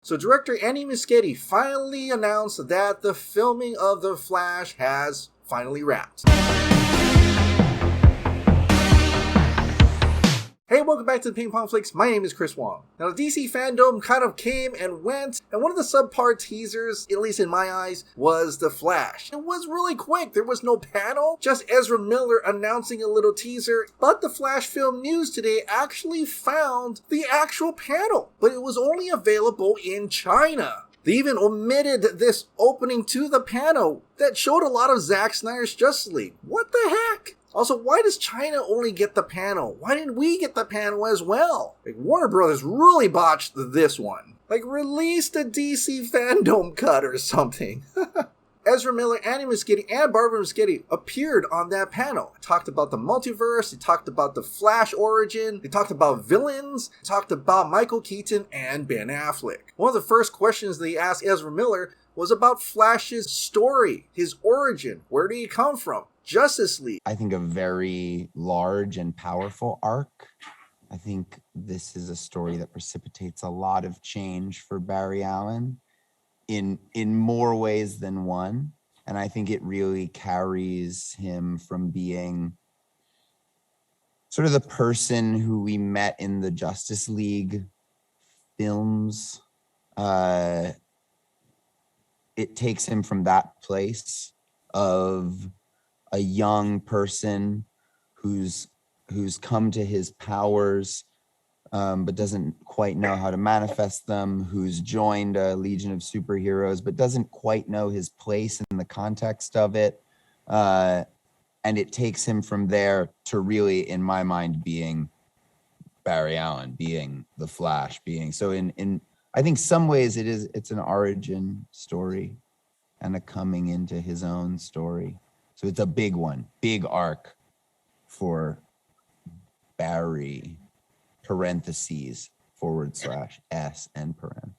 So director Andy Muschietti finally announced that the filming of The Flash has finally wrapped. Hey, welcome back to the Ping Pong Flix. My name is Chris Wong. Now, the DC fandom kind of came and went, and one of the subpar teasers, at least in my eyes, was The Flash. It was really quick. There was no panel, just Ezra Miller announcing a little teaser, but the Flash Film News today actually found the actual panel, but it was only available in China. They even omitted this opening to the panel that showed a lot of Zack Snyder's Justice League. What the heck? Also, why does China only get the panel? Why didn't we get the panel as well? Like, Warner Brothers really botched this one. Like, release the DC Fandome Cut or something. Ezra Miller, Andy Muschietti, and Barbara Muschietti appeared on that panel. They talked about the multiverse, they talked about the Flash origin, they talked about villains, they talked about Michael Keaton and Ben Affleck. One of the first questions they asked Ezra Miller was about Flash's story, his origin. Where did he come from? Justice League. I think a very large and powerful arc. I think this is a story that precipitates a lot of change for Barry Allen in more ways than one. And I think it really carries him from being sort of the person who we met in the Justice League films. It takes him from that place of a young person who's come to his powers, but doesn't quite know how to manifest them, who's joined a legion of superheroes, but doesn't quite know his place in the context of it. And it takes him from there to really, in my mind, being Barry Allen, being the Flash, being so in I think some ways it's an origin story and a coming into his own story. So it's a big one, big arc for Barry, parentheses, /S and paren.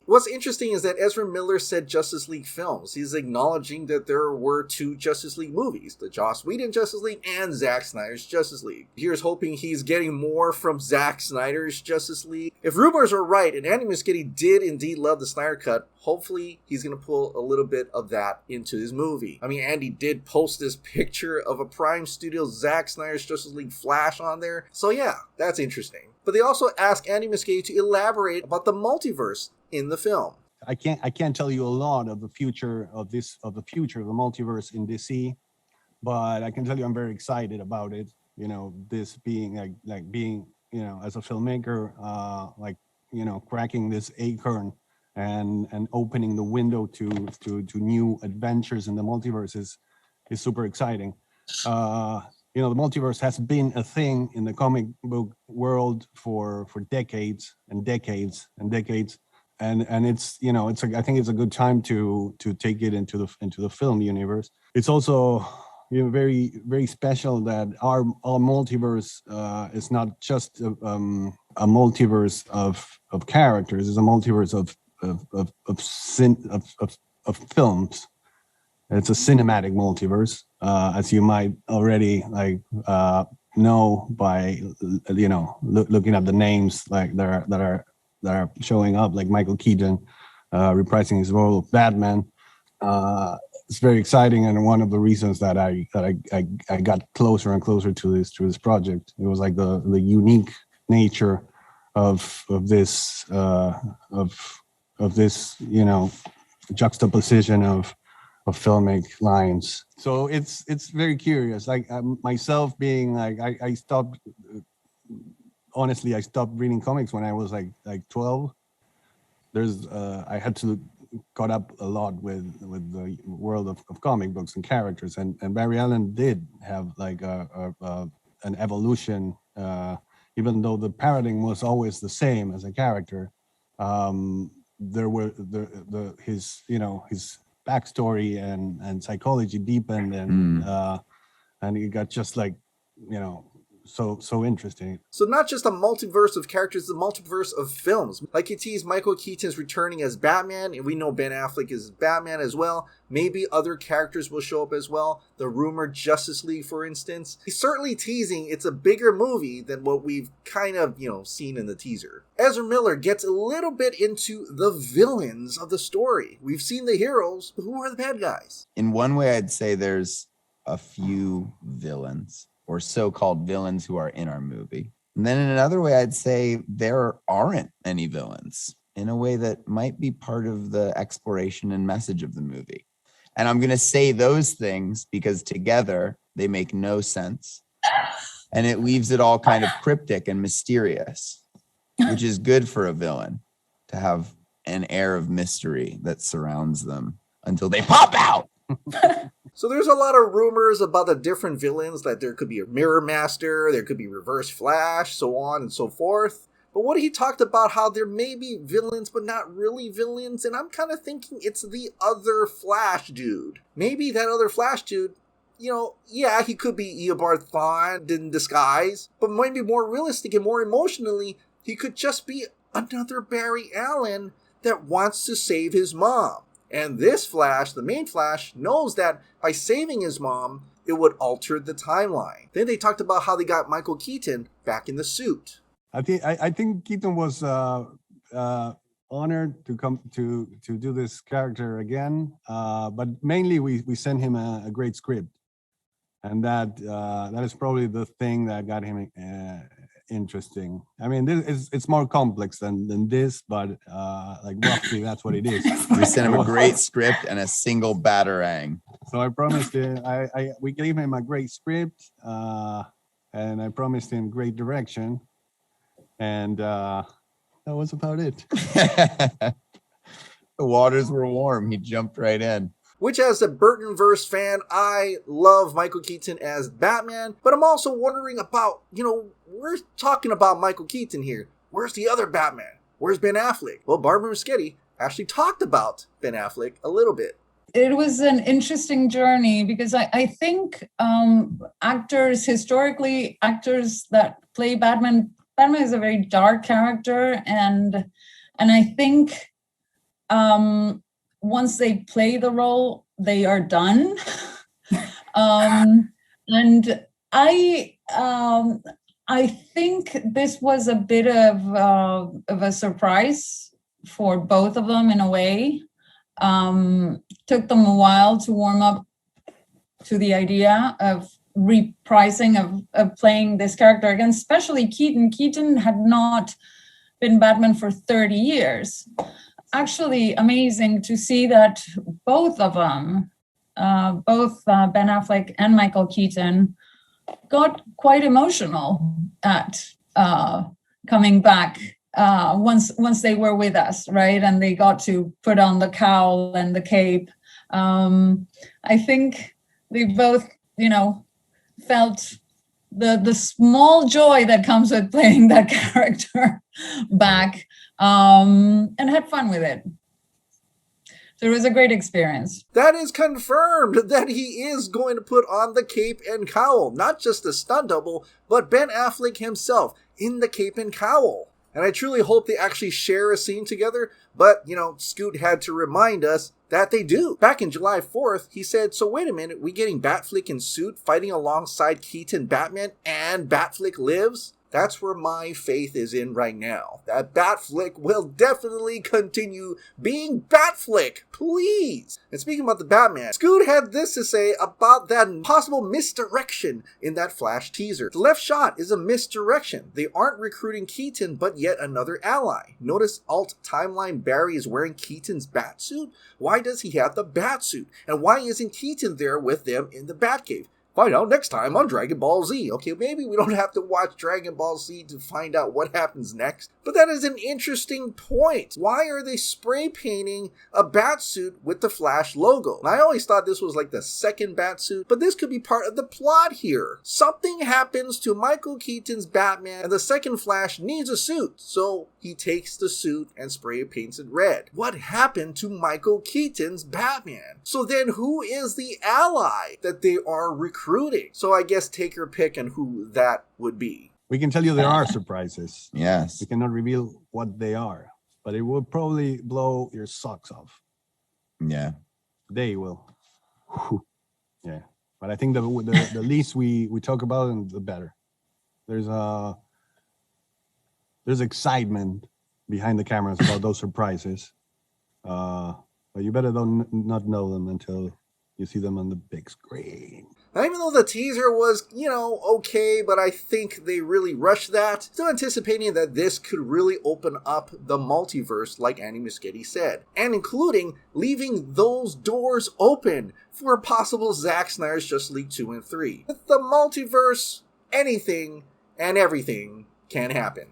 What's interesting is that Ezra Miller said Justice League films. He's acknowledging that there were 2 Justice League movies, the Joss Whedon Justice League and Zack Snyder's Justice League. Here's hoping he's getting more from Zack Snyder's Justice League. If rumors are right, and Andy Muschietti did indeed love the Snyder Cut, hopefully he's going to pull a little bit of that into his movie. I mean, Andy did post this picture of a Prime Studios Zack Snyder's Justice League Flash on there. So yeah, that's interesting. But they also asked Andy Muschietti to elaborate about the multiverse in the film. I can't tell you a lot of the future of the multiverse in DC, but I can tell you I'm very excited about it. You know, this being like being, you know, as a filmmaker, cracking this acorn and opening the window to new adventures in the multiverse is super exciting. You know, the multiverse has been a thing in the comic book world for decades and decades and decades. And it's, you know, I think it's a good time to take it into the film universe. It's also, you know, very, very special that our multiverse is not just a multiverse of characters. It's a multiverse of films. It's a cinematic multiverse, as you might already know by, you know, looking at the names like that are showing up, like Michael Keaton reprising his role of Batman. It's very exciting, and one of the reasons that I got closer and closer to this project. It was like the unique nature of this you know, juxtaposition of filmic lines. So it's very curious. Like myself being like I stopped. Honestly, I stopped reading comics when I was like 12. I had to caught up a lot with the world of comic books and characters, and Barry Allen did have like an evolution, even though the paradigm was always the same as a character. There were his backstory and psychology deepened, and he got just like, you know, so interesting. So not just a multiverse of characters, the multiverse of films. Like you teased, Michael Keaton's returning as Batman, and we know Ben Affleck is Batman as well. Maybe other characters will show up as well. The rumored Justice League, for instance. He's certainly teasing it's a bigger movie than what we've kind of, seen in the teaser. Ezra Miller gets a little bit into the villains of the story. We've seen the heroes, but who are the bad guys? In one way, I'd say there's a few villains, or so-called villains, who are in our movie. And then in another way, I'd say there aren't any villains, in a way that might be part of the exploration and message of the movie. And I'm going to say those things because together they make no sense. And it leaves it all kind of cryptic and mysterious, which is good for a villain, to have an air of mystery that surrounds them until they pop out. So there's a lot of rumors about the different villains, that there could be a Mirror Master, there could be Reverse Flash, so on and so forth. But what he talked about, how there may be villains, but not really villains, and I'm kind of thinking it's the other Flash dude. Maybe that other Flash dude, he could be Eobard Thawne in disguise, but maybe more realistic and more emotionally, he could just be another Barry Allen that wants to save his mom. And this Flash, the main Flash, knows that by saving his mom, it would alter the timeline. Then they talked about how they got Michael Keaton back in the suit. I think Keaton was honored to come to do this character again, but mainly we sent him a great script, and that is probably the thing that got him interesting. I mean, it's more complex than this, but roughly that's what it is. We sent him a great script and a single batarang. So I promised him, we gave him a great script, and I promised him great direction, and that was about it. The waters were warm. He jumped right in. Which, as a Burtonverse fan, I love Michael Keaton as Batman, but I'm also wondering about, we're talking about Michael Keaton here. Where's the other Batman? Where's Ben Affleck? Well, Barbara Muschietti actually talked about Ben Affleck a little bit. It was an interesting journey because I think historically, actors that play Batman is a very dark character, and I think once they play the role, they are done. And I think this was a bit of a surprise for both of them in a way. Took them a while to warm up to the idea of reprising of playing this character again, especially Keaton. Keaton had not been Batman for 30 years. Actually amazing to see that both of them, both Ben Affleck and Michael Keaton, got quite emotional at coming back once they were with us, right? And they got to put on the cowl and the cape. I think they both, felt the small joy that comes with playing that character back, and had fun with it. So it was a great experience. That is confirmed that he is going to put on the cape and cowl. Not just the stunt double, but Ben Affleck himself in the cape and cowl. And I truly hope they actually share a scene together. But, Scoot had to remind us that they do. Back in July 4th, he said, so wait a minute, we getting Batfleck in suit fighting alongside Keaton Batman and Batfleck lives? That's where my faith is in right now. That Batfleck will definitely continue being Batfleck, please. And speaking about the Batman, Scoot had this to say about that possible misdirection in that Flash teaser. The left shot is a misdirection. They aren't recruiting Keaton, but yet another ally. Notice Alt Timeline Barry is wearing Keaton's Batsuit? Why does he have the Batsuit? And why isn't Keaton there with them in the Batcave? Find out next time on Dragon Ball Z. Okay, maybe we don't have to watch Dragon Ball Z to find out what happens next, but that is an interesting point. Why are they spray painting a Batsuit with the Flash logo? And I always thought this was like the second Batsuit, but this could be part of the plot here. Something happens to Michael Keaton's Batman, and the second Flash needs a suit, so he takes the suit and spray paints it red. What happened to Michael Keaton's Batman? So then who is the ally that they are recruiting recruiting. So I guess take your pick on who that would be. We can tell you there are surprises. Yes. We cannot reveal what they are, but it will probably blow your socks off. Yeah. They will. Whew. Yeah. But I think the least we talk about it, the better. There's excitement behind the cameras about those surprises. But you better not know them until you see them on the big screen. Now, even though the teaser was, okay, but I think they really rushed that, still anticipating that this could really open up the multiverse, like Andy Muschietti said, and including leaving those doors open for a possible Zack Snyder's Justice League 2 and 3. With the multiverse, anything and everything can happen.